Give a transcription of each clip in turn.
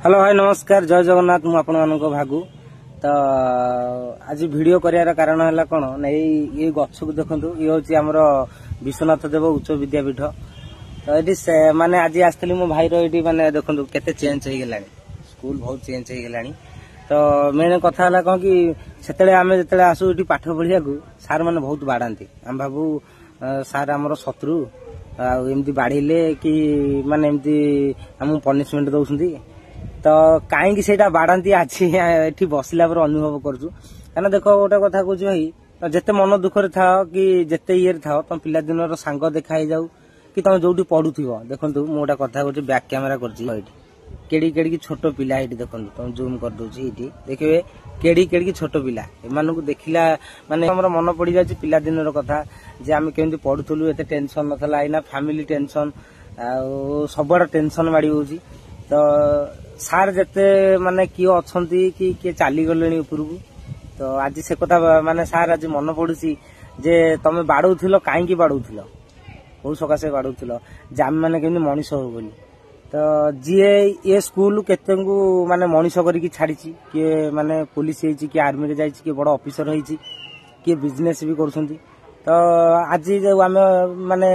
Hello भाई नमस्कार जय जगन्नाथ मु आपण मानको भागु तो आज वीडियो करियार कारण है कौन ना ये गछ को देखु ये हूँ आमर विश्वनाथ देव उच्च विद्यापीठ तो ये माने आज आसती मो भाई री माने देखु केते चेंज हो गलानी स्कूल बहुत चेंज हो गलानी तो मेन कथा है कौन कि से आम जो आसू ये पाठ पढ़िया सार मैंने बहुत बाड़ाती आम भावु सार आमर शत्रु आमती बाढ़ले कि माने एमती आम पनिशमेंट दौरान तो कहीं से बाढ़ती आज ये बसला पर अनुभव करूँ क्या देख गोटे कथा कह भाई जिते मन दुखरे था कि जिते ये था तुम पिला दिन सांग देखा जाऊ कि तुम जो पढ़ुथ देखो मुझे गोटे कथा कहूँ बैक कैमेरा कर केड़ी केड़ी छोट पिला ये देखो तुम जूम कर दूसरी देखिए केड़ी केड़ी छोट पिला एम देखला माने हमर मन पड़ जाए पिला दिन कथा जे आम केमती पढ़ुलु एत टेंशन नाला एना फैमिली टेंशन सब टेंशन माड़ी हो तो सार जिते माने किए अच्छा कि किए चली गले उपरकू तो आज से कथा माने सार आज मन पड़ुसी जे तुम बाड़ौल कहीं बाड़ौल कौ सकाशे बाड़ौल जे आम मैंने केमती मनीष हो बोली तो जी ये स्कूल केते माने मनीष करके छाड़ी किए माने पुलिस होती किए आर्मी रे जाइए किए बड़ ऑफिसर होती किए बिजनेस भी कर तो आज जो आम माने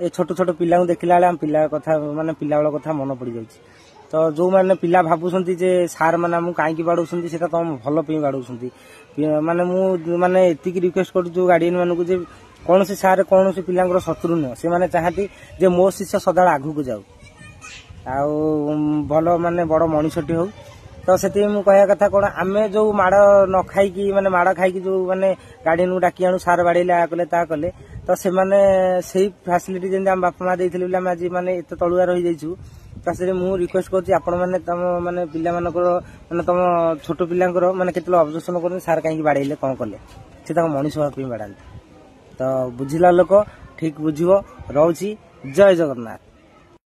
छोट छोट पिला देखला बेले आम पिला कथा माने पिला बेल कथा मन पड़ जाए तो जो मैंने पिला भावुंट जे सार मैंने आमको कहीं बाड़ौंट से तुम भल बाड़ौंट माने मु माने एतिक रिक्वेस्ट कर जो गार्डियन मानक जे कौन से सार कौन से पिला शत्रु नुह से मैंने चाहती जे मो शिष्य सदा आगू को जाऊ भल माने बड़ मनीषटी हो तो से कह कथा कौन आम जो माड़ न खाई माने माड़ खाई जो माने गार्डियन को डाकी आणु सार बाड़े आ कले ता कले तो से माने सही फैसिलिटी जमी आम बापा माँ देते आज माने एत तलुआ रही जाइछु तो मु रिक्वेस्ट करुँच आपण मैंने तुम माने पिला माने तुम छोट पिला माने केते ऑब्जेक्शन कर सार कहीं बाड़े कौन कले से मनीष भाई बाड़ाती तो बुझिला लोक ठीक बुझ रोची जय जगन्नाथ।